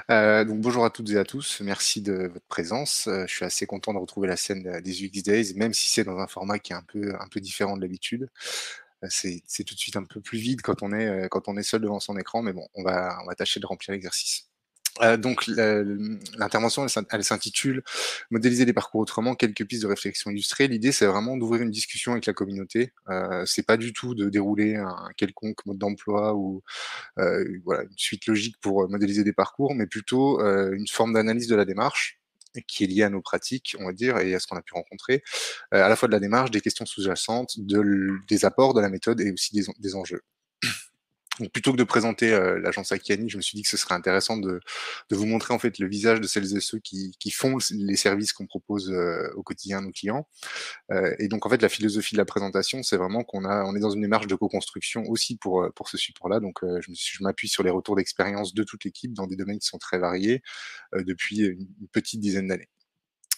Donc bonjour à toutes et à tous, merci de votre présence. Je suis assez content de retrouver la scène, des UX Days, même si c'est dans un format qui est un peu différent de l'habitude. C'est tout de suite un peu plus vide quand on est seul devant son écran, mais bon, on va tâcher de remplir l'exercice. Donc l'intervention, elle s'intitule «Modéliser les parcours autrement, quelques pistes de réflexion illustrées». L'idée, c'est vraiment d'ouvrir une discussion avec la communauté. C'est pas du tout de dérouler un quelconque mode d'emploi ou voilà, une suite logique pour modéliser des parcours, mais plutôt une forme d'analyse de la démarche qui est liée à nos pratiques, on va dire, et à ce qu'on a pu rencontrer, à la fois de la démarche, des questions sous-jacentes, des apports de la méthode et aussi des enjeux. Donc plutôt que de présenter l'agence Akiani, je me suis dit que ce serait intéressant de vous montrer en fait le visage de celles et ceux qui font les services qu'on propose au quotidien à nos clients. Et donc en fait, la philosophie de la présentation, c'est vraiment on est dans une démarche de co-construction aussi pour ce support-là. Donc je m'appuie sur les retours d'expérience de toute l'équipe dans des domaines qui sont très variés depuis une petite dizaine d'années.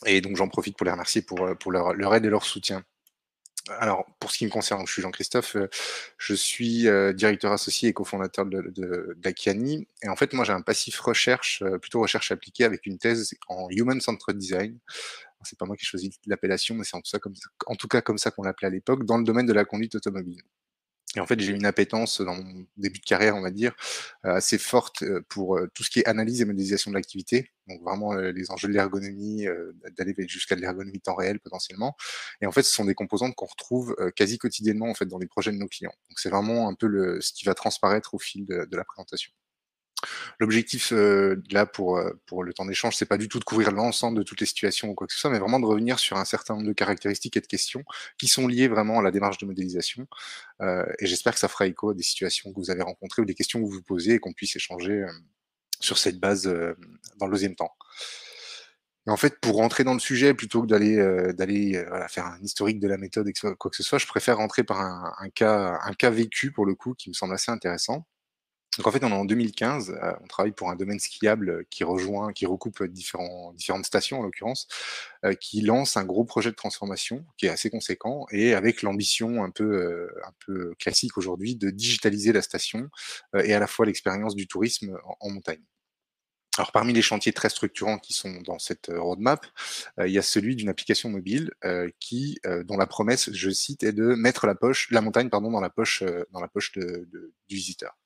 Et donc j'en profite pour les remercier pour leur aide et leur soutien. Alors, pour ce qui me concerne, je suis Jean-Christophe, je suis directeur associé et cofondateur d'Akiani. Et en fait, moi, j'ai un passif recherche, plutôt recherche appliquée, avec une thèse en Human Centered Design. C'est pas moi qui ai choisi l'appellation, mais c'est en tout cas comme ça qu'on l'appelait à l'époque, dans le domaine de la conduite automobile. Et en fait, j'ai une appétence dans mon début de carrière, on va dire, assez forte pour tout ce qui est analyse et modélisation de l'activité. Donc vraiment les enjeux de l'ergonomie, d'aller jusqu'à de l'ergonomie temps réel potentiellement. Et en fait, ce sont des composantes qu'on retrouve quasi quotidiennement en fait dans les projets de nos clients. Donc c'est vraiment un peu ce qui va transparaître au fil de la présentation. L'objectif là pour le temps d'échange, c'est pas du tout de couvrir l'ensemble de toutes les situations ou quoi que ce soit, mais vraiment de revenir sur un certain nombre de caractéristiques et de questions qui sont liées vraiment à la démarche de modélisation. Et j'espère que ça fera écho à des situations que vous avez rencontrées ou des questions que vous vous posez et qu'on puisse échanger sur cette base dans le deuxième temps. Et en fait, pour rentrer dans le sujet, plutôt que d'aller voilà, faire un historique de la méthode, quoi que ce soit, je préfère rentrer par un cas vécu pour le coup qui me semble assez intéressant. Donc en fait, on est en 2015, on travaille pour un domaine skiable qui recoupe différentes stations en l'occurrence, qui lance un gros projet de transformation qui est assez conséquent et avec l'ambition un peu classique aujourd'hui de digitaliser la station et à la fois l'expérience du tourisme en montagne. Alors parmi les chantiers très structurants qui sont dans cette roadmap, il y a celui d'une application mobile dont la promesse, je cite, est de mettre la montagne pardon, dans la poche du visiteur.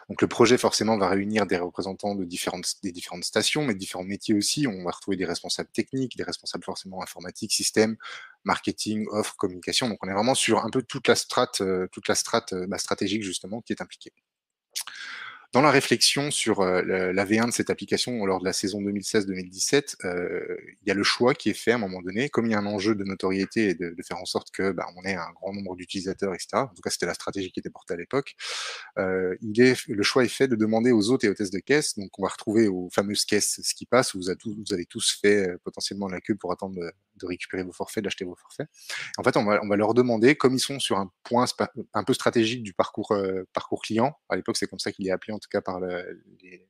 Donc le projet forcément va réunir des représentants des différentes stations, mais de différents métiers aussi. On va retrouver des responsables techniques, des responsables forcément informatiques, système, marketing, offre, communication. Donc on est vraiment sur un peu toute la strate stratégique justement qui est impliquée. Dans la réflexion sur la V1 de cette application lors de la saison 2016-2017, il y a le choix qui est fait à un moment donné, comme il y a un enjeu de notoriété et de faire en sorte que on ait un grand nombre d'utilisateurs, etc. En tout cas, c'était la stratégie qui était portée à l'époque. Le choix est fait de demander aux hôtes et hôtesses de caisse, donc on va retrouver aux fameuses caisses ce qui passe, où vous avez tous fait potentiellement la queue pour attendre de récupérer vos forfaits, d'acheter vos forfaits. En fait, on va leur demander, comme ils sont sur un point un peu stratégique du parcours client, à l'époque c'est comme ça qu'il est appelé en tout cas par les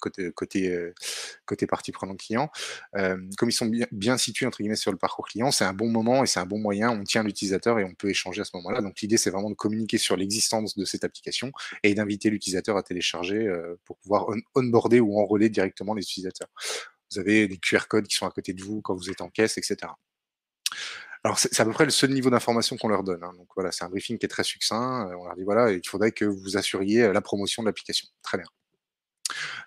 côté partie prenante client. Comme ils sont bien situés entre guillemets sur le parcours client, c'est un bon moment et c'est un bon moyen. On tient l'utilisateur et on peut échanger à ce moment-là. Donc l'idée c'est vraiment de communiquer sur l'existence de cette application et d'inviter l'utilisateur à télécharger pour pouvoir onboarder ou enrôler directement les utilisateurs. Vous avez des QR codes qui sont à côté de vous quand vous êtes en caisse, etc. Alors c'est à peu près le seul niveau d'information qu'on leur donne, hein. Donc voilà, c'est un briefing qui est très succinct. On leur dit voilà, il faudrait que vous assuriez la promotion de l'application. Très bien.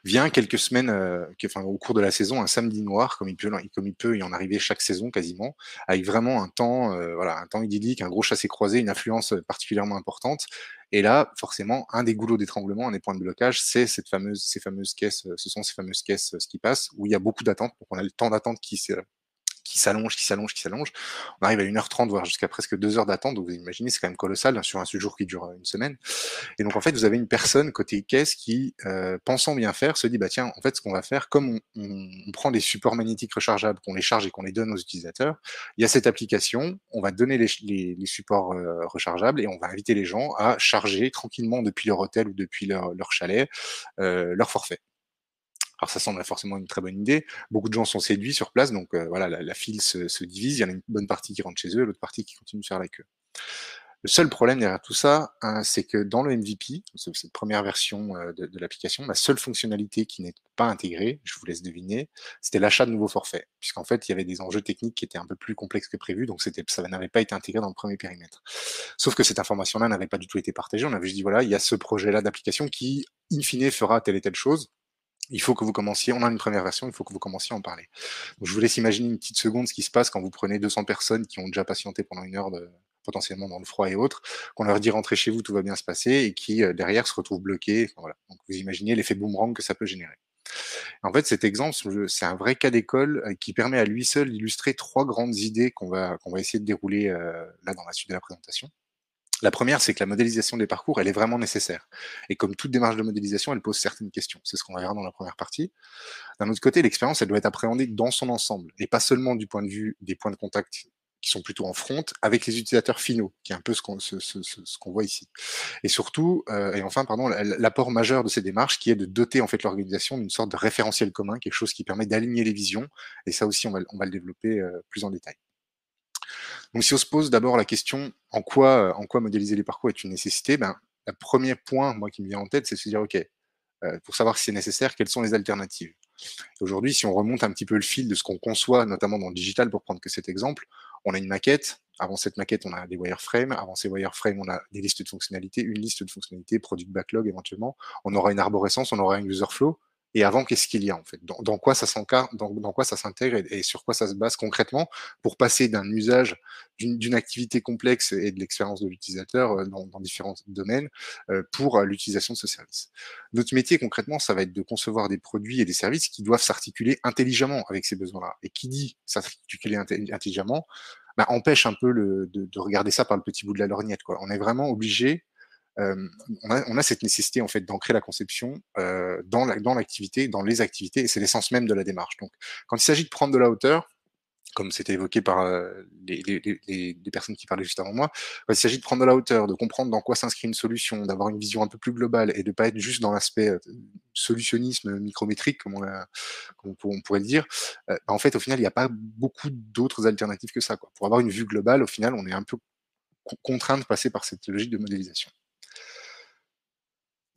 Vient quelques semaines, au cours de la saison, un samedi noir, comme il peut y en arriver chaque saison quasiment, avec vraiment un temps idyllique, un gros chassé-croisé, une affluence particulièrement importante. Et là, forcément, un des goulots d'étranglement, un des points de blocage, c'est ces fameuses caisses, ce sont ces fameuses caisses qui passent, où il y a beaucoup d'attentes. Donc on a le temps d'attente qui s'allonge, qui s'allonge, qui s'allonge. On arrive à 1h30, voire jusqu'à presque 2 heures d'attente. Donc vous imaginez, c'est quand même colossal, hein, sur un séjour qui dure une semaine. Et donc en fait, vous avez une personne côté caisse qui, pensant bien faire, se dit bah tiens, en fait, ce qu'on va faire, comme on prend des supports magnétiques rechargeables, qu'on les charge et qu'on les donne aux utilisateurs, il y a cette application, on va donner les supports rechargeables et on va inviter les gens à charger tranquillement depuis leur hôtel ou depuis leur chalet leur forfait. Alors ça semble forcément une très bonne idée. Beaucoup de gens sont séduits sur place, donc voilà, la file se divise. Il y en a une bonne partie qui rentre chez eux, l'autre partie qui continue de faire la queue. Le seul problème derrière tout ça, c'est que dans le MVP, cette première version de l'application, la seule fonctionnalité qui n'est pas intégrée, je vous laisse deviner, c'était l'achat de nouveaux forfaits. Puisqu'en fait, il y avait des enjeux techniques qui étaient un peu plus complexes que prévu, donc ça n'avait pas été intégré dans le premier périmètre. Sauf que cette information-là n'avait pas du tout été partagée. On avait juste dit, voilà, il y a ce projet-là d'application qui, in fine, fera telle et telle chose. Il faut que vous commenciez, on a une première version, il faut que vous commenciez à en parler. Donc, je vous laisse imaginer une petite seconde ce qui se passe quand vous prenez 200 personnes qui ont déjà patienté pendant 1 heure potentiellement dans le froid et autres, qu'on leur dit rentrez chez vous, tout va bien se passer, et qui derrière se retrouvent bloqués. Enfin, voilà. Donc vous imaginez l'effet boomerang que ça peut générer. En fait, cet exemple, c'est un vrai cas d'école qui permet à lui seul d'illustrer 3 grandes idées qu'on va essayer de dérouler là dans la suite de la présentation. La première, c'est que la modélisation des parcours, elle est vraiment nécessaire. Et comme toute démarche de modélisation, elle pose certaines questions. C'est ce qu'on va voir dans la première partie. D'un autre côté, l'expérience, elle doit être appréhendée dans son ensemble, et pas seulement du point de vue des points de contact qui sont plutôt en front, avec les utilisateurs finaux, qui est un peu ce qu'on voit ici. Et surtout, et enfin, pardon, l'apport majeur de ces démarches, qui est de doter en fait l'organisation d'une sorte de référentiel commun, quelque chose qui permet d'aligner les visions, et ça aussi, on va le développer plus en détail. Donc si on se pose d'abord la question en quoi modéliser les parcours est une nécessité, ben, le premier point, moi, qui me vient en tête, c'est de se dire, OK, pour savoir si c'est nécessaire, quelles sont les alternatives? Aujourd'hui, si on remonte un petit peu le fil de ce qu'on conçoit, notamment dans le digital, pour prendre que cet exemple, on a une maquette. Avant cette maquette, on a des wireframes. Avant ces wireframes, on a des listes de fonctionnalités, une liste de fonctionnalités, product backlog éventuellement. On aura une arborescence, on aura une user flow. Et avant, qu'est-ce qu'il y a en fait? Dans quoi ça s'encarne, dans quoi ça s'intègre, et sur quoi ça se base concrètement pour passer d'un usage d'une activité complexe et de l'expérience de l'utilisateur dans différents domaines pour l'utilisation de ce service. Notre métier concrètement, ça va être de concevoir des produits et des services qui doivent s'articuler intelligemment avec ces besoins-là. Et qui dit s'articuler intelligemment, bah, empêche un peu de regarder ça par le petit bout de la lorgnette, quoi. On est vraiment obligé, on a cette nécessité en fait d'ancrer la conception dans l'activité, dans les activités, et c'est l'essence même de la démarche. Donc, quand il s'agit de prendre de la hauteur, comme c'était évoqué par les personnes qui parlaient juste avant moi, il s'agit de prendre de la hauteur, de comprendre dans quoi s'inscrit une solution, d'avoir une vision un peu plus globale, et de pas être juste dans l'aspect solutionnisme micrométrique, comme on pourrait le dire. En fait, au final, il n'y a pas beaucoup d'autres alternatives que ça, quoi. Pour avoir une vue globale, au final, on est un peu contraint de passer par cette logique de modélisation.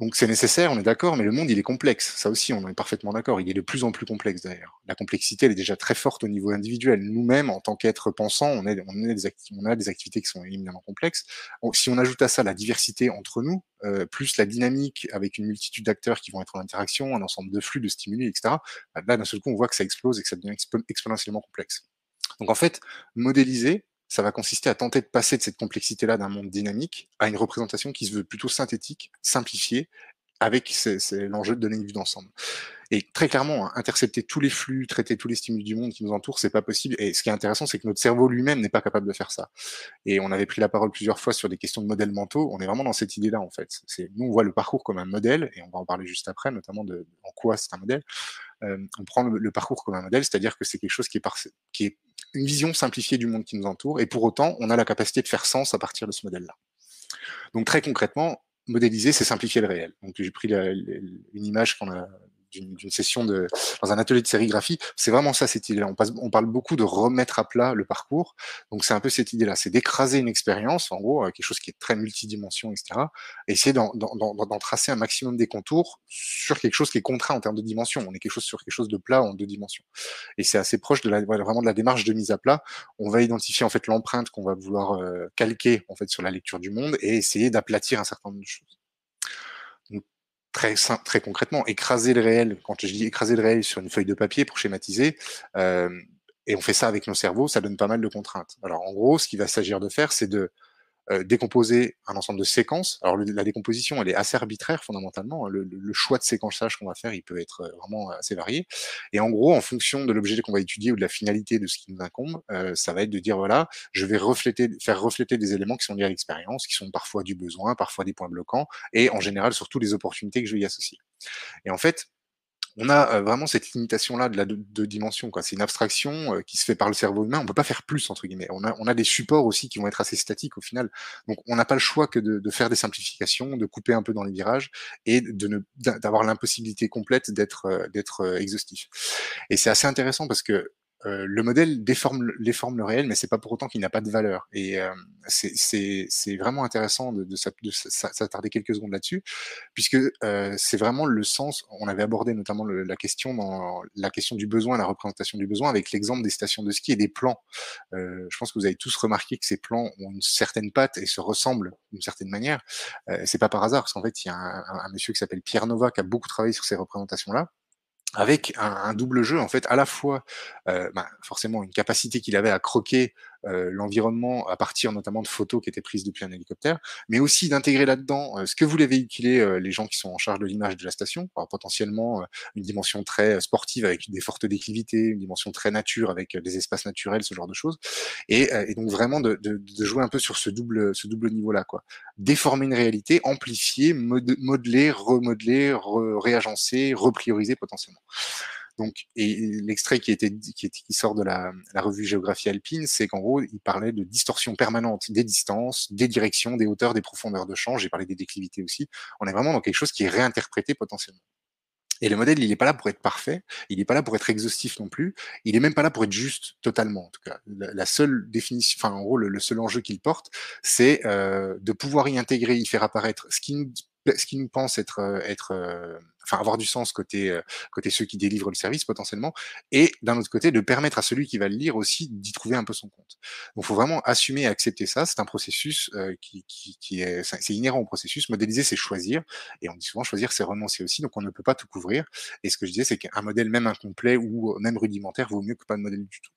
Donc c'est nécessaire, on est d'accord, mais le monde, il est complexe. Ça aussi, on en est parfaitement d'accord. Il est de plus en plus complexe d'ailleurs. La complexité, elle est déjà très forte au niveau individuel. Nous-mêmes, en tant qu'êtres pensants, on a des activités qui sont éminemment complexes. Si on ajoute à ça la diversité entre nous, plus la dynamique avec une multitude d'acteurs qui vont être en interaction, un ensemble de flux, de stimuli, etc., bah, là, d'un seul coup, on voit que ça explose et que ça devient exponentiellement complexe. Donc en fait, modéliser, ça va consister à tenter de passer de cette complexité-là d'un monde dynamique à une représentation qui se veut plutôt synthétique, simplifiée, avec l'enjeu de donner une vue d'ensemble. Et très clairement, hein, intercepter tous les flux, traiter tous les stimuli du monde qui nous entoure, c'est pas possible. Et ce qui est intéressant, c'est que notre cerveau lui-même n'est pas capable de faire ça. Et on avait pris la parole plusieurs fois sur des questions de modèles mentaux. On est vraiment dans cette idée-là, en fait. Nous, on voit le parcours comme un modèle, et on va en parler juste après, notamment de en quoi c'est un modèle. On prend le parcours comme un modèle, c'est-à-dire que c'est quelque chose qui est une vision simplifiée du monde qui nous entoure, et pour autant, on a la capacité de faire sens à partir de ce modèle-là. Donc très concrètement, modéliser, c'est simplifier le réel. Donc j'ai pris une image qu'on a d'une session dans un atelier de sérigraphie. C'est vraiment ça, cette idée-là. On parle beaucoup de remettre à plat le parcours. Donc c'est un peu cette idée-là, c'est d'écraser une expérience, en gros, quelque chose qui est très multidimension, etc. Et essayer d'en tracer un maximum des contours sur quelque chose qui est contraint en termes de dimension. On est sur quelque chose de plat en 2 dimensions. Et c'est assez proche vraiment de la démarche de mise à plat. On va identifier en fait l'empreinte qu'on va vouloir calquer en fait sur la lecture du monde, et essayer d'aplatir un certain nombre de choses. Donc, très concrètement, écraser le réel. Quand je dis écraser le réel sur une feuille de papier pour schématiser, euh, et on fait ça avec nos cerveaux, ça donne pas mal de contraintes. Alors en gros, ce qu'il va s'agir de faire, c'est de décomposer un ensemble de séquences. Alors la décomposition, elle est assez arbitraire fondamentalement. Le choix de séquençage qu'on va faire, il peut être vraiment assez varié. Et en gros, en fonction de l'objet qu'on va étudier ou de la finalité de ce qui nous incombe, ça va être de dire voilà, je vais faire refléter des éléments qui sont liés à l'expérience, qui sont parfois du besoin, parfois des points bloquants, et en général surtout les opportunités que je vais y associer. Et en fait, on a vraiment cette limitation-là de la deux dimensions, quoi. C'est une abstraction qui se fait par le cerveau humain. On peut pas faire plus, entre guillemets. On a des supports aussi qui vont être assez statiques au final. Donc, on n'a pas le choix que de faire des simplifications, de couper un peu dans les virages, et d'avoir l'impossibilité complète d'être exhaustif. Et c'est assez intéressant parce que le modèle déforme le réel, mais c'est pas pour autant qu'il n'a pas de valeur. Et c'est vraiment intéressant de s'attarder quelques secondes là-dessus, puisque c'est vraiment le sens. On avait abordé notamment la question du besoin, la représentation du besoin, avec l'exemple des stations de ski et des plans. Je pense que vous avez tous remarqué que ces plans ont une certaine patte et se ressemblent d'une certaine manière. C'est pas par hasard, parce qu'en fait, il y a un monsieur qui s'appelle Pierre Nova qui a beaucoup travaillé sur ces représentations-là, avec un double jeu, en fait, à la fois, forcément une capacité qu'il avait à croquer, l'environnement à partir notamment de photos qui étaient prises depuis un hélicoptère, mais aussi d'intégrer là-dedans, ce que voulaient véhiculer, les gens qui sont en charge de l'image de la station. Alors potentiellement, une dimension très, sportive avec des fortes déclivités, une dimension très nature avec, des espaces naturels, ce genre de choses. Et donc vraiment de jouer un peu sur ce double niveau-là, quoi. Déformer une réalité, amplifier, modeler, remodeler, réagencer, reprioriser potentiellement. Donc, et l'extrait qui sort de la revue Géographie alpine, c'est qu'en gros, il parlait de distorsion permanente des distances, des directions, des hauteurs, des profondeurs de champ. J'ai parlé des déclivités aussi. On est vraiment dans quelque chose qui est réinterprété potentiellement. Et le modèle, il n'est pas là pour être parfait, il n'est pas là pour être exhaustif non plus, il est même pas là pour être juste totalement, en tout cas. La seule définition, enfin en gros, le seul enjeu qu'il porte, c'est de pouvoir y intégrer, y faire apparaître ce qui nous pense enfin avoir du sens côté ceux qui délivrent le service potentiellement, et d'un autre côté de permettre à celui qui va le lire aussi d'y trouver un peu son compte. Donc, il faut vraiment assumer et accepter ça. C'est un processus qui est, c'est inhérent au processus. Modéliser, c'est choisir. Et on dit souvent choisir, c'est renoncer aussi, donc on ne peut pas tout couvrir. Et ce que je disais, c'est qu'un modèle même incomplet ou même rudimentaire vaut mieux que pas de modèle du tout.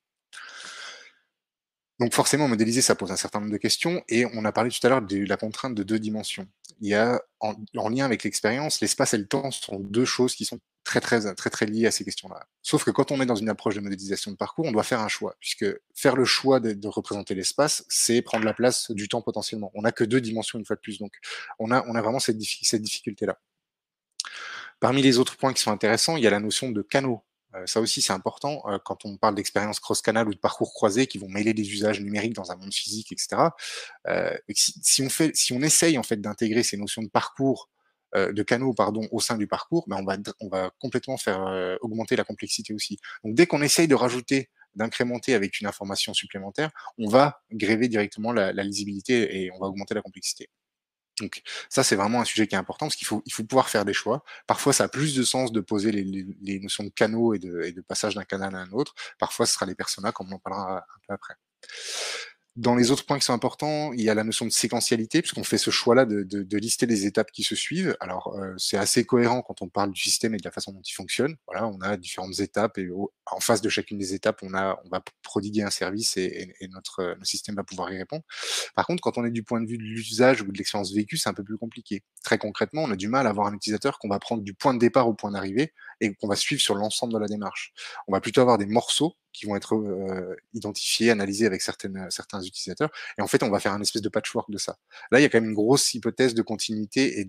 Donc forcément, modéliser, ça pose un certain nombre de questions, et on a parlé tout à l'heure de la contrainte de 2 dimensions. Il y a en lien avec l'expérience, l'espace et le temps sont 2 choses qui sont très liées à ces questions-là. Sauf que quand on est dans une approche de modélisation de parcours, on doit faire un choix, puisque faire le choix de représenter l'espace, c'est prendre la place du temps potentiellement. On n'a que 2 dimensions une fois de plus, donc on a vraiment cette difficulté-là. Parmi les autres points qui sont intéressants, il y a la notion de canaux. Ça aussi, c'est important quand on parle d'expériences cross-canal ou de parcours croisés qui vont mêler des usages numériques dans un monde physique, etc. Si on essaye en fait d'intégrer ces notions de parcours, de canaux, pardon, au sein du parcours, ben on va complètement faire augmenter la complexité aussi. Donc dès qu'on essaye de rajouter, d'incrémenter avec une information supplémentaire, on va gréver directement la lisibilité et on va augmenter la complexité. Donc ça, c'est vraiment un sujet qui est important parce qu'il faut pouvoir faire des choix. Parfois, ça a plus de sens de poser les notions de canaux et de passage d'un canal à un autre. Parfois, ce sera les personas, comme on en parlera un peu après. Dans les autres points qui sont importants, il y a la notion de séquentialité, puisqu'on fait ce choix-là de lister les étapes qui se suivent. Alors, c'est assez cohérent quand on parle du système et de la façon dont il fonctionne. Voilà, on a différentes étapes et en face de chacune des étapes, on va prodiguer un service et notre système va pouvoir y répondre. Par contre, quand on est du point de vue de l'usage ou de l'expérience vécue, c'est un peu plus compliqué. Très concrètement, on a du mal à avoir un utilisateur qu'on va prendre du point de départ au point d'arrivée et qu'on va suivre sur l'ensemble de la démarche. On va plutôt avoir des morceaux qui vont être identifiés, analysés avec certains utilisateurs, et en fait, on va faire un espèce de patchwork de ça. Là, il y a quand même une grosse hypothèse de continuité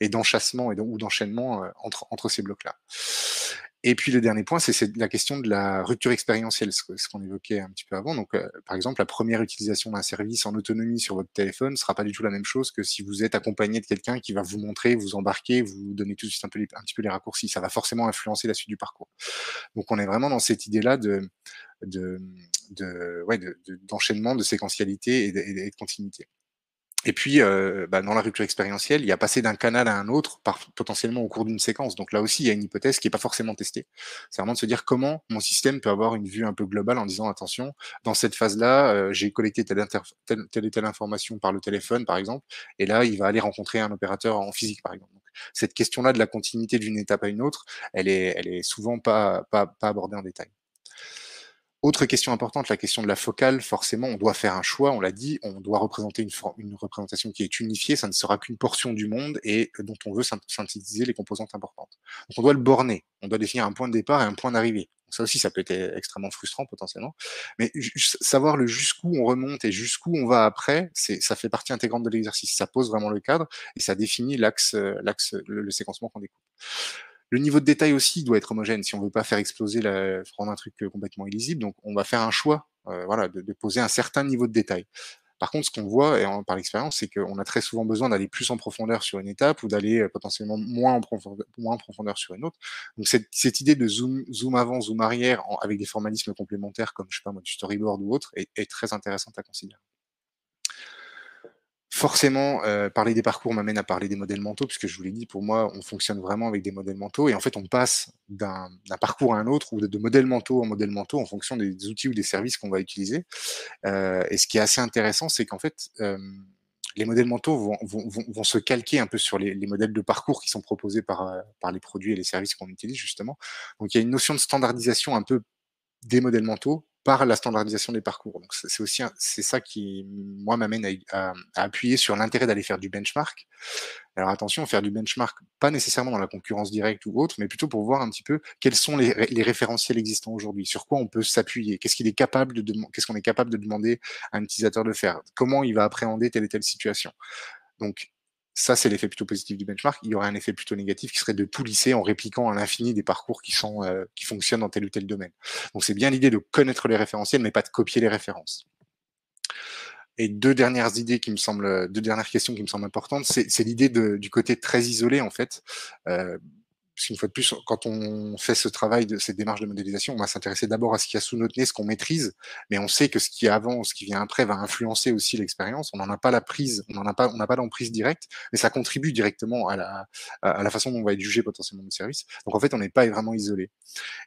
et d'enchâssement ou d'enchaînement entre ces blocs-là. Et puis le dernier point, c'est la question de la rupture expérientielle, ce qu'on évoquait un petit peu avant. Donc, par exemple, la première utilisation d'un service en autonomie sur votre téléphone sera pas du tout la même chose que si vous êtes accompagné de quelqu'un qui va vous montrer, vous embarquer, vous donner tout de suite un petit peu les raccourcis. Ça va forcément influencer la suite du parcours. Donc, on est vraiment dans cette idée-là de, d'enchaînement, de séquentialité et de continuité. Et puis, dans la rupture expérientielle, il y a passer d'un canal à un autre, potentiellement au cours d'une séquence. Donc là aussi, il y a une hypothèse qui est pas forcément testée. C'est vraiment de se dire comment mon système peut avoir une vue un peu globale en disant attention, dans cette phase-là, j'ai collecté telle et telle information par le téléphone, par exemple, et là, il va aller rencontrer un opérateur en physique, par exemple. Donc, cette question-là de la continuité d'une étape à une autre, elle est souvent pas abordée en détail. Autre question importante, la question de la focale. Forcément, on doit faire un choix, on l'a dit, on doit représenter une représentation qui est unifiée, ça ne sera qu'une portion du monde et dont on veut synthétiser les composantes importantes. Donc on doit le borner, on doit définir un point de départ et un point d'arrivée. Ça aussi, ça peut être extrêmement frustrant potentiellement. Mais savoir le jusqu'où on remonte et jusqu'où on va après, ça fait partie intégrante de l'exercice. Ça pose vraiment le cadre et ça définit le séquencement qu'on découpe. Le niveau de détail aussi doit être homogène si on veut pas faire exploser rendre un truc complètement illisible. Donc, on va faire un choix, voilà, de poser un certain niveau de détail. Par contre, ce qu'on voit, et par l'expérience, c'est qu'on a très souvent besoin d'aller plus en profondeur sur une étape ou d'aller potentiellement moins en profondeur sur une autre. Donc cette idée de zoom avant, zoom arrière, avec des formalismes complémentaires comme, je sais pas moi, du storyboard ou autre, est très intéressante à considérer. Forcément, parler des parcours m'amène à parler des modèles mentaux, puisque je vous l'ai dit, pour moi, on fonctionne vraiment avec des modèles mentaux et en fait, on passe d'un parcours à un autre ou de modèles mentaux en modèles mentaux en fonction des outils ou des services qu'on va utiliser. Et ce qui est assez intéressant, c'est qu'en fait, les modèles mentaux vont se calquer un peu sur les modèles de parcours qui sont proposés par les produits et les services qu'on utilise justement. Donc il y a une notion de standardisation un peu des modèles mentaux par la standardisation des parcours. Donc c'est aussi c'est ça qui, moi, m'amène à appuyer sur l'intérêt d'aller faire du benchmark. Alors attention, faire du benchmark, pas nécessairement dans la concurrence directe ou autre, mais plutôt pour voir un petit peu quels sont les référentiels existants aujourd'hui, sur quoi on peut s'appuyer, qu'est-ce qu'on est capable de demander à un utilisateur de faire, comment il va appréhender telle et telle situation. Donc ça, c'est l'effet plutôt positif du benchmark. Il y aurait un effet plutôt négatif qui serait de tout lisser en répliquant à l'infini des parcours qui fonctionnent dans tel ou tel domaine. Donc c'est bien l'idée de connaître les référentiels, mais pas de copier les références. Et deux dernières questions qui me semblent importantes, c'est l'idée du côté très isolé en fait. Euh, Parce qu'une fois de plus, quand on fait ce travail de cette démarche de modélisation, on va s'intéresser d'abord à ce qu'il y a sous notre nez, ce qu'on maîtrise, mais on sait que ce qui est avant ou ce qui vient après va influencer aussi l'expérience. On n'en a pas la prise, on n'a pas l'emprise directe, mais ça contribue directement à la façon dont on va être jugé potentiellement de service. Donc en fait, on n'est pas vraiment isolé.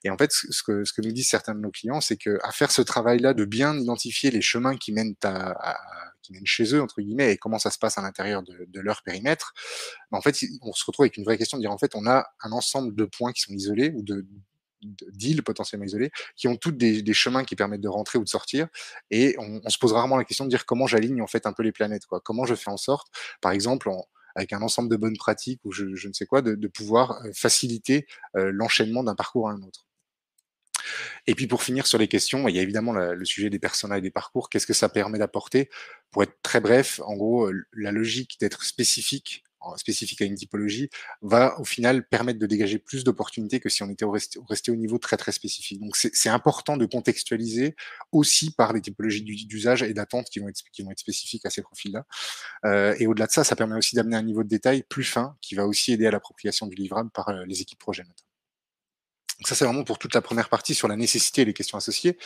Et en fait, ce que nous disent certains de nos clients, c'est qu'à faire ce travail-là de bien identifier les chemins qui mènent chez eux, entre guillemets, et comment ça se passe à l'intérieur de leur périmètre, en fait, on se retrouve avec une vraie question de dire, en fait, on a un ensemble de points qui sont isolés ou d'îles potentiellement isolées, qui ont toutes des chemins qui permettent de rentrer ou de sortir, et on se pose rarement la question de dire comment j'aligne en fait un peu les planètes, quoi. Comment je fais en sorte, par exemple, avec un ensemble de bonnes pratiques ou je ne sais quoi, de pouvoir faciliter l'enchaînement d'un parcours à un autre. Et puis pour finir sur les questions, il y a évidemment le sujet des personas et des parcours. Qu'est-ce que ça permet d'apporter? Pour être très bref, en gros, la logique d'être spécifique à une typologie, va au final permettre de dégager plus d'opportunités que si on était resté au niveau très très spécifique. Donc c'est important de contextualiser aussi par les typologies d'usage et d'attente qui vont être spécifiques à ces profils-là. Et au-delà de ça, ça permet aussi d'amener un niveau de détail plus fin qui va aussi aider à l'appropriation du livrable par les équipes projet notamment. Donc ça, c'est vraiment pour toute la première partie sur la nécessité et les questions associées.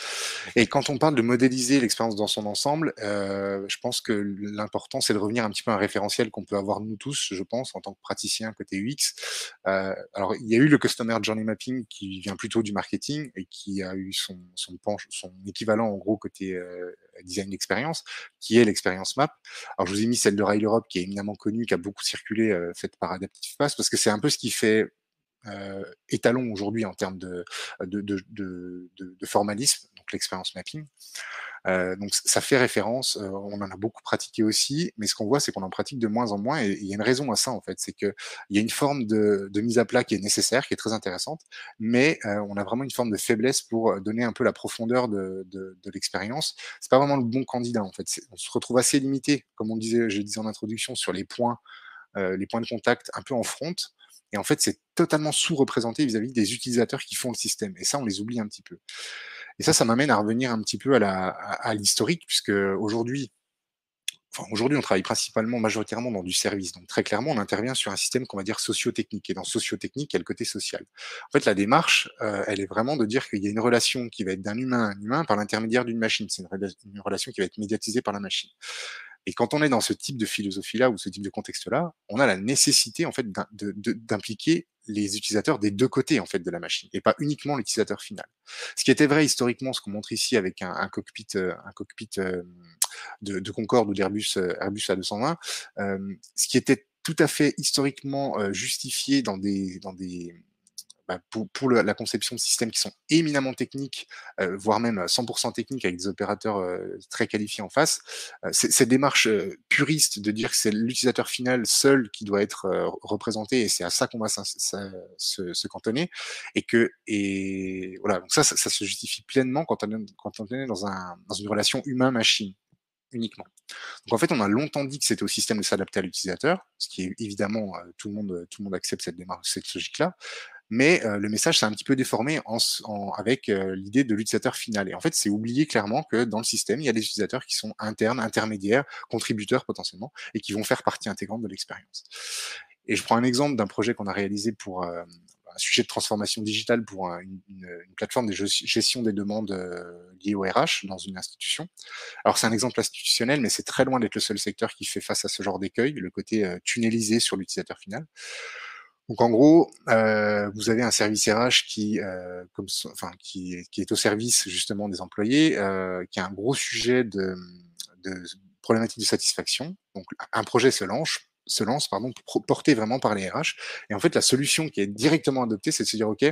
Et quand on parle de modéliser l'expérience dans son ensemble, je pense que l'important, c'est de revenir un petit peu à un référentiel qu'on peut avoir nous tous, je pense, en tant que praticien côté UX. Alors, il y a eu le Customer Journey Mapping qui vient plutôt du marketing et qui a eu son équivalent, en gros, côté design d'expérience, qui est l'expérience map. Alors, je vous ai mis celle de Rail Europe, qui est éminemment connue, qui a beaucoup circulé, faite par Adaptive Pass, parce que c'est un peu ce qui fait étalon aujourd'hui en termes de formalisme, donc l'expérience mapping. Donc ça fait référence, on en a beaucoup pratiqué aussi, mais ce qu'on voit, c'est qu'on en pratique de moins en moins, et il y a une raison à ça en fait, c'est qu'il y a une forme de mise à plat qui est nécessaire, qui est très intéressante, mais on a vraiment une forme de faiblesse pour donner un peu la profondeur de l'expérience. C'est pas vraiment le bon candidat en fait. On se retrouve assez limité, comme je disais en introduction, sur les points de contact un peu en front. Et en fait, c'est totalement sous-représenté vis-à-vis des utilisateurs qui font le système. Et ça, on les oublie un petit peu. Et ça m'amène à revenir un petit peu à l'historique, puisque aujourd'hui, on travaille majoritairement dans du service. Donc très clairement, on intervient sur un système qu'on va dire socio-technique. Et dans socio-technique, il y a le côté social. En fait, la démarche, elle est vraiment de dire qu'il y a une relation qui va être d'un humain à un humain par l'intermédiaire d'une machine. C'est une relation qui va être médiatisée par la machine. Et quand on est dans ce type de philosophie-là ou ce type de contexte-là, on a la nécessité en fait d'impliquer les utilisateurs des deux côtés en fait de la machine et pas uniquement l'utilisateur final. Ce qui était vrai historiquement, ce qu'on montre ici avec un cockpit de Concorde ou d'Airbus Airbus A220, ce qui était tout à fait historiquement justifié pour la conception de systèmes qui sont éminemment techniques, voire même 100% techniques avec des opérateurs très qualifiés en face. Cette démarche puriste de dire que c'est l'utilisateur final seul qui doit être représenté et c'est à ça qu'on va se cantonner, et voilà, donc ça se justifie pleinement quand on est dans une relation humain-machine uniquement. Donc en fait, on a longtemps dit que c'était au système de s'adapter à l'utilisateur, ce qui est évidemment tout le monde accepte cette démarche, cette logique-là. mais le message s'est un petit peu déformé avec l'idée de l'utilisateur final. Et en fait, c'est oublié clairement que dans le système, il y a des utilisateurs qui sont internes, intermédiaires, contributeurs potentiellement, et qui vont faire partie intégrante de l'expérience. Et je prends un exemple d'un projet qu'on a réalisé pour un sujet de transformation digitale pour une plateforme de gestion des demandes liées au RH dans une institution. Alors c'est un exemple institutionnel, mais c'est très loin d'être le seul secteur qui fait face à ce genre d'écueil, le côté tunnelisé sur l'utilisateur final. Donc en gros, vous avez un service RH qui est au service justement des employés, qui a un gros sujet de problématique de satisfaction. Donc un projet se lance pardon, porté vraiment par les RH. Et en fait, la solution qui est directement adoptée, c'est de se dire, OK,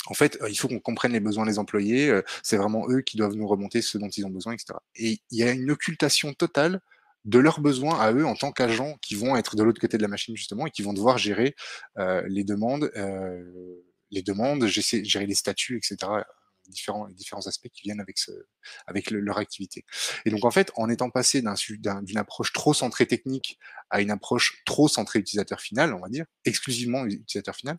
en fait, il faut qu'on comprenne les besoins des employés, c'est vraiment eux qui doivent nous remonter ce dont ils ont besoin, et cetera. Et il y a une occultation totale de leurs besoins à eux en tant qu'agents qui vont être de l'autre côté de la machine justement et qui vont devoir gérer les demandes, gérer les statuts, et cetera. Différents aspects qui viennent avec leur activité. Et donc en fait, en étant passé d'une approche trop centrée technique à une approche trop centrée utilisateur final, on va dire, exclusivement utilisateur final,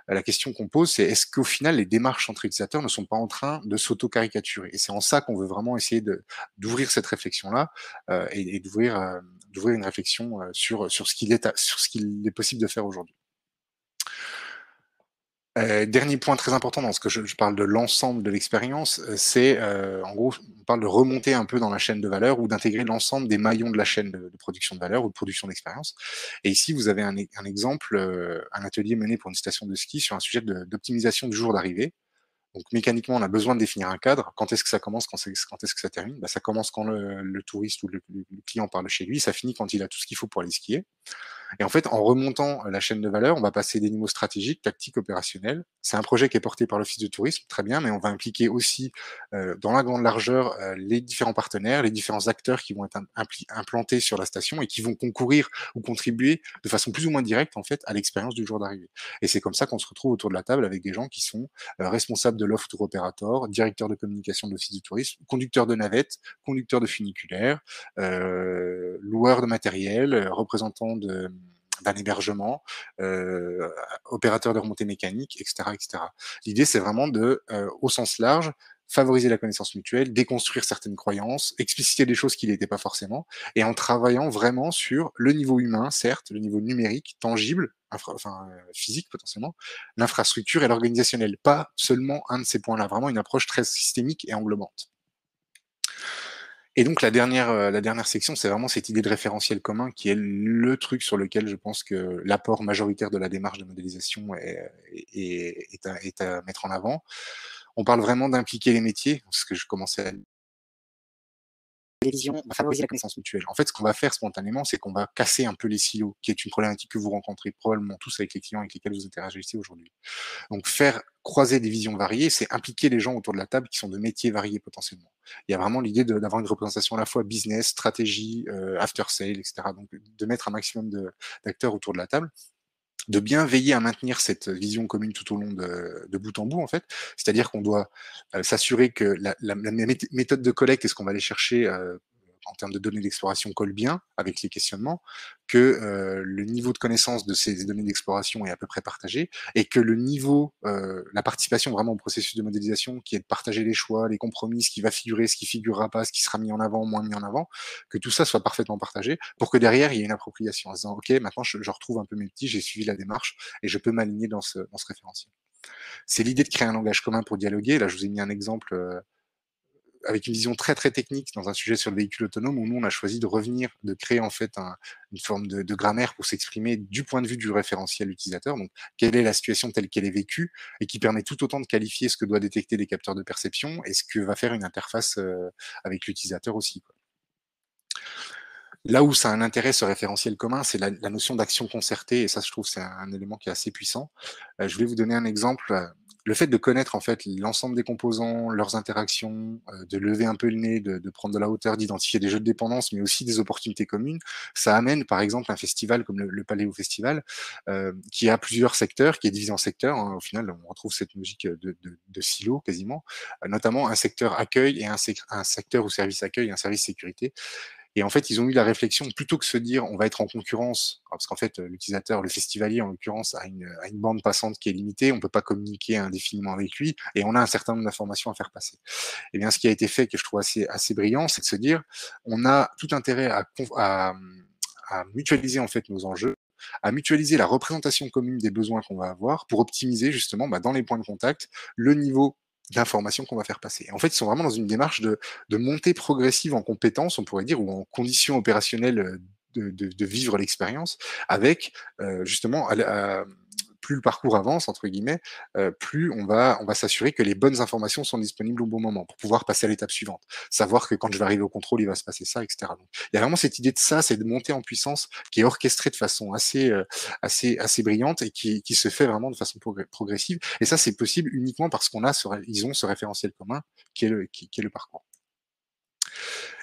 la question qu'on pose, c'est est-ce qu'au final, les démarches entre utilisateurs ne sont pas en train de s'auto-caricaturer? Et c'est en ça qu'on veut vraiment essayer d'ouvrir cette réflexion-là et d'ouvrir une réflexion sur ce qu'il est possible de faire aujourd'hui. Dernier point très important dans ce que je parle de l'ensemble de l'expérience, c'est en gros, on parle de remonter un peu dans la chaîne de valeur ou d'intégrer l'ensemble des maillons de la chaîne de production de valeur ou de production d'expérience. Et ici, vous avez un exemple, un atelier mené pour une station de ski sur un sujet d'optimisation du jour d'arrivée. Donc mécaniquement, on a besoin de définir un cadre. Quand est-ce que ça commence, quand est-ce que ça termine? Bah, ça commence quand le touriste ou le client parle chez lui, ça finit quand il a tout ce qu'il faut pour aller skier. Et en fait, en remontant la chaîne de valeur, on va passer des niveaux stratégiques, tactiques, opérationnels. C'est un projet qui est porté par l'Office de tourisme, très bien, mais on va impliquer aussi, dans la grande largeur, les différents partenaires, les différents acteurs qui vont être implantés sur la station et qui vont concourir ou contribuer de façon plus ou moins directe, en fait, à l'expérience du jour d'arrivée. Et c'est comme ça qu'on se retrouve autour de la table avec des gens qui sont responsables de l'offre tour opérateur, directeurs de communication de l'Office du tourisme, conducteurs de navettes, conducteurs de funiculaires, loueurs de matériel, représentants d'un hébergement, opérateur de remontée mécanique, etc., etc. L'idée, c'est vraiment de, au sens large, favoriser la connaissance mutuelle, déconstruire certaines croyances, expliciter des choses qui n'étaient pas forcément, et en travaillant vraiment sur le niveau humain, certes, le niveau numérique, tangible, physique potentiellement, l'infrastructure et l'organisationnel, pas seulement un de ces points-là, vraiment une approche très systémique et englobante. Et donc la dernière section, c'est vraiment cette idée de référentiel commun qui est le truc sur lequel je pense que l'apport majoritaire de la démarche de modélisation est à mettre en avant. On parle vraiment d'impliquer les métiers, ce que je commençais à télévision, on va favoriser la connaissance mutuelle. En fait, ce qu'on va faire spontanément, c'est qu'on va casser un peu les silos, qui est une problématique que vous rencontrez probablement tous avec les clients avec lesquels vous interagissez aujourd'hui. Donc faire croiser des visions variées, c'est impliquer les gens autour de la table qui sont de métiers variés potentiellement. Il y a vraiment l'idée d'avoir une représentation à la fois business, stratégie, after sale, etc. Donc de mettre un maximum d'acteurs autour de la table, de bien veiller à maintenir cette vision commune tout au long de bout en bout en fait. C'est-à-dire qu'on doit s'assurer que la méthode de collecte et ce qu'on va aller chercher en termes de données d'exploration colle bien avec les questionnements, que le niveau de connaissance de ces données d'exploration est à peu près partagé, et que le niveau, la participation vraiment au processus de modélisation, qui est de partager les choix, les compromis, ce qui va figurer, ce qui figurera pas, ce qui sera mis en avant, moins mis en avant, que tout ça soit parfaitement partagé, pour que derrière, il y ait une appropriation, en se disant, OK, maintenant je retrouve un peu mes petits, j'ai suivi la démarche, et je peux m'aligner dans ce référentiel. C'est l'idée de créer un langage commun pour dialoguer. Là, je vous ai mis un exemple avec une vision très très technique dans un sujet sur le véhicule autonome où nous on a choisi de revenir, de créer en fait une forme de grammaire pour s'exprimer du point de vue du référentiel utilisateur. Donc quelle est la situation telle qu'elle est vécue et qui permet tout autant de qualifier ce que doit détecter des capteurs de perception et ce que va faire une interface avec l'utilisateur aussi, quoi. Là où ça a un intérêt, ce référentiel commun, c'est la notion d'action concertée, et ça, je trouve, c'est un élément qui est assez puissant. Je voulais vous donner un exemple. Le fait de connaître en fait l'ensemble des composants, leurs interactions, de lever un peu le nez, de prendre de la hauteur, d'identifier des jeux de dépendance, mais aussi des opportunités communes, ça amène par exemple un festival comme le Paléo Festival, qui a plusieurs secteurs, qui est divisé en secteurs, hein. Au final, on retrouve cette logique de silo quasiment, notamment un secteur accueil et un secteur ou service accueil et un service sécurité. Et en fait, ils ont eu la réflexion, plutôt que de se dire on va être en concurrence, parce qu'en fait, l'utilisateur, le festivalier en l'occurrence, a une bande passante qui est limitée, on peut pas communiquer indéfiniment avec lui, et on a un certain nombre d'informations à faire passer. Et bien, ce qui a été fait, que je trouve assez brillant, c'est de se dire on a tout intérêt à mutualiser en fait nos enjeux, à mutualiser la représentation commune des besoins qu'on va avoir pour optimiser justement dans les points de contact le niveau d'information qu'on va faire passer. Et en fait, ils sont vraiment dans une démarche de montée progressive en compétences, on pourrait dire, ou en conditions opérationnelles de vivre l'expérience, avec justement plus le parcours avance entre guillemets, plus on va s'assurer que les bonnes informations sont disponibles au bon moment pour pouvoir passer à l'étape suivante. Savoir que quand je vais arriver au contrôle, il va se passer ça, etc. Donc, il y a vraiment cette idée de ça, c'est de monter en puissance qui est orchestrée de façon assez brillante et qui se fait vraiment de façon progressive. Et ça, c'est possible uniquement parce ils ont ce référentiel commun qui est le parcours.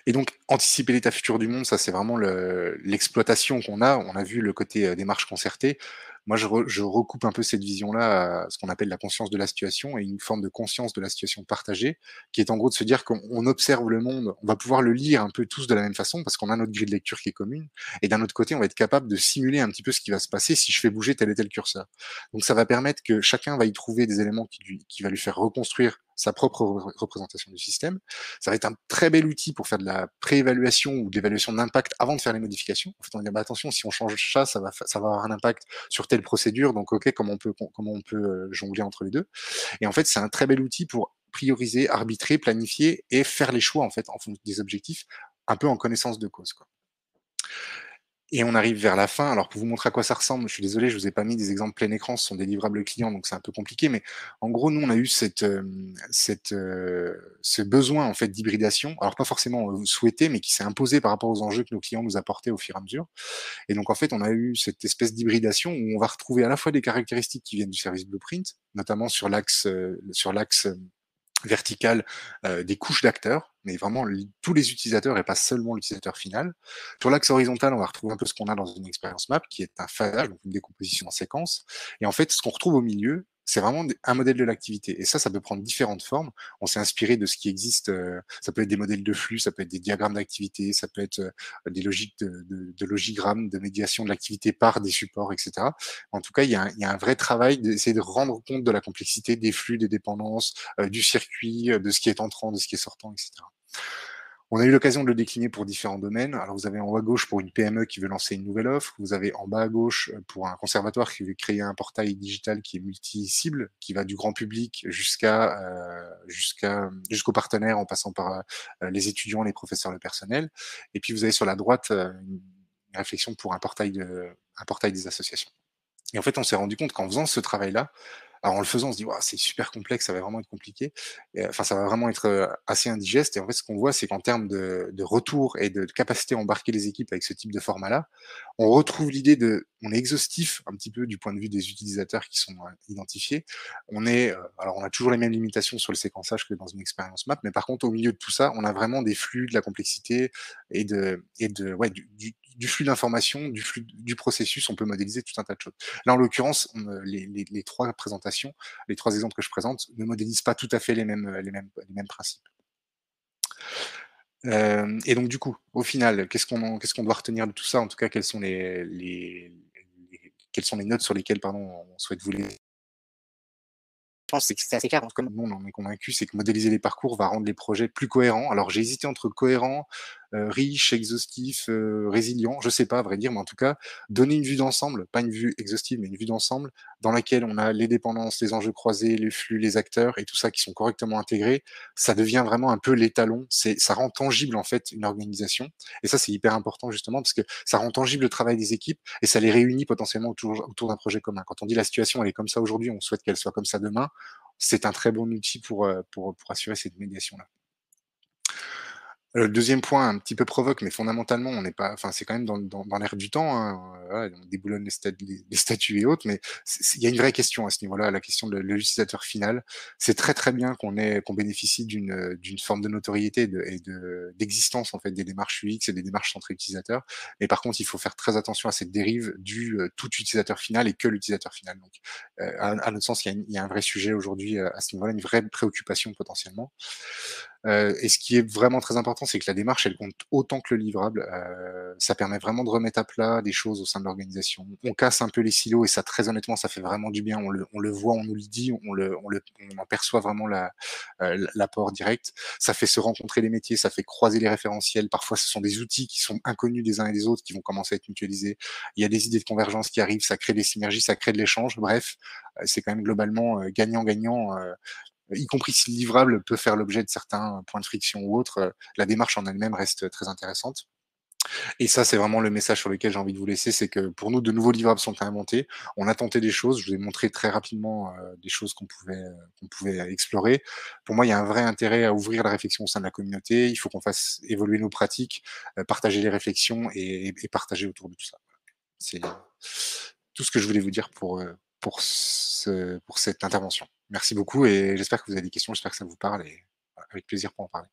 Et donc, anticiper l'état futur du monde, ça, c'est vraiment l'exploitation qu'on a. On a vu le côté démarche concertée. Moi, je recoupe un peu cette vision-là à ce qu'on appelle la conscience de la situation et une forme de conscience de la situation partagée, qui est en gros de se dire qu'on observe le monde, on va pouvoir le lire un peu tous de la même façon parce qu'on a notre grille de lecture qui est commune. Et d'un autre côté, on va être capable de simuler un petit peu ce qui va se passer si je fais bouger tel et tel curseur. Donc, ça va permettre que chacun va y trouver des éléments qui va lui faire reconstruire sa propre représentation du système. Ça va être un très bel outil pour faire de la préévaluation ou de l'évaluation d'impact avant de faire les modifications. En fait, on va dire, bah, attention, si on change ça, ça va avoir un impact sur telle procédure, donc ok, comment on peut jongler entre les deux. Et en fait, c'est un très bel outil pour prioriser, arbitrer, planifier et faire les choix en fait en fonction des objectifs, un peu en connaissance de cause, quoi. Et on arrive vers la fin. Alors pour vous montrer à quoi ça ressemble, je suis désolé, je vous ai pas mis des exemples plein écran, ce sont des livrables clients, donc c'est un peu compliqué. Mais en gros, nous, on a eu ce besoin en fait d'hybridation, alors pas forcément souhaité, mais qui s'est imposé par rapport aux enjeux que nos clients nous apportaient au fur et à mesure. Et donc en fait, on a eu cette espèce d'hybridation où on va retrouver à la fois des caractéristiques qui viennent du service Blueprint, notamment sur l'axe verticale des couches d'acteurs, mais vraiment tous les utilisateurs et pas seulement l'utilisateur final. Sur l'axe horizontal, on va retrouver un peu ce qu'on a dans une expérience map, qui est un phasage, donc une décomposition en séquence. Et en fait, ce qu'on retrouve au milieu, c'est vraiment un modèle de l'activité. Et ça peut prendre différentes formes. On s'est inspiré de ce qui existe. Ça peut être des modèles de flux, ça peut être des diagrammes d'activité, ça peut être des logiques de logigrammes, de médiation de l'activité par des supports, etc. En tout cas, il y a un vrai travail d'essayer de rendre compte de la complexité des flux, des dépendances, du circuit, de ce qui est entrant, de ce qui est sortant, etc. On a eu l'occasion de le décliner pour différents domaines. Alors, vous avez en haut à gauche pour une PME qui veut lancer une nouvelle offre. Vous avez en bas à gauche pour un conservatoire qui veut créer un portail digital qui est multi-cible, qui va du grand public jusqu'aux partenaires en passant par les étudiants, les professeurs, le personnel. Et puis, vous avez sur la droite une réflexion pour un portail des associations. Et en fait, on s'est rendu compte qu'en faisant ce travail-là, alors en le faisant, on se dit: «Waouh, c'est super complexe, ça va vraiment être compliqué». Et enfin, ça va vraiment être, assez indigeste. Et en fait, ce qu'on voit, c'est qu'en termes de retour et de capacité à embarquer les équipes avec ce type de format-là, on retrouve l'idée on est exhaustif un petit peu du point de vue des utilisateurs qui sont, identifiés. Alors on a toujours les mêmes limitations sur le séquençage que dans une expérience map, mais par contre, au milieu de tout ça, on a vraiment des flux, de la complexité et ouais, du flux d'informations, du flux du processus. On peut modéliser tout un tas de choses. Là, en l'occurrence, les 3 présentations, les 3 exemples que je présente ne modélisent pas tout à fait les mêmes principes. Et donc du coup, au final, qu'est-ce qu'on doit retenir de tout ça? En tout cas, quelles sont les notes sur lesquelles, pardon, on souhaite vous laisser? Je pense que c'est assez clair, en tout cas, nous, on en est convaincus, c'est que modéliser les parcours va rendre les projets plus cohérents. Alors, j'ai hésité entre cohérent, riche, exhaustif, résilient, je sais pas à vrai dire, mais en tout cas, donner une vue d'ensemble, pas une vue exhaustive, mais une vue d'ensemble dans laquelle on a les dépendances, les enjeux croisés, les flux, les acteurs et tout ça qui sont correctement intégrés, ça devient vraiment un peu l'étalon. Ça rend tangible, en fait, une organisation. Et ça, c'est hyper important, justement, parce que ça rend tangible le travail des équipes et ça les réunit potentiellement autour d'un projet commun. Quand on dit la situation, elle est comme ça aujourd'hui, on souhaite qu'elle soit comme ça demain, c'est un très bon outil pour assurer cette médiation-là. Le 2e point un petit peu provoque, mais fondamentalement, on n'est pas enfin, c'est quand même dans l'air du temps, hein, voilà, on déboulonne les statuts et autres, mais il y a une vraie question à ce niveau-là, la question de l'utilisateur final. C'est très, très bien qu'on bénéficie d'une forme de notoriété d'existence, en fait, des démarches UX et des démarches centrées utilisateurs. Mais par contre, il faut faire très attention à cette dérive tout utilisateur final et que l'utilisateur final. Donc, à notre sens, il y a un vrai sujet aujourd'hui, à ce niveau-là, une vraie préoccupation potentiellement. Et ce qui est vraiment très important, c'est que la démarche, elle compte autant que le livrable. Ça permet vraiment de remettre à plat des choses au sein de l'organisation. On casse un peu les silos et ça, très honnêtement, ça fait vraiment du bien. On le voit, on nous le dit, on en perçoit vraiment l'apport direct. Ça fait se rencontrer les métiers, ça fait croiser les référentiels. Parfois, ce sont des outils qui sont inconnus des uns et des autres qui vont commencer à être mutualisés. Il y a des idées de convergence qui arrivent, ça crée des synergies, ça crée de l'échange. Bref, c'est quand même globalement gagnant-gagnant, y compris si le livrable peut faire l'objet de certains points de friction ou autres, la démarche en elle-même reste très intéressante. Et ça, c'est vraiment le message sur lequel j'ai envie de vous laisser, c'est que pour nous, de nouveaux livrables sont à inventer. On a tenté des choses, je vous ai montré très rapidement des choses qu'on pouvait explorer. Pour moi, il y a un vrai intérêt à ouvrir la réflexion au sein de la communauté. Il faut qu'on fasse évoluer nos pratiques, partager les réflexions et partager autour de tout ça. C'est tout ce que je voulais vous dire pour cette intervention. Merci beaucoup et j'espère que vous avez des questions, j'espère que ça vous parle et voilà, avec plaisir pour en parler.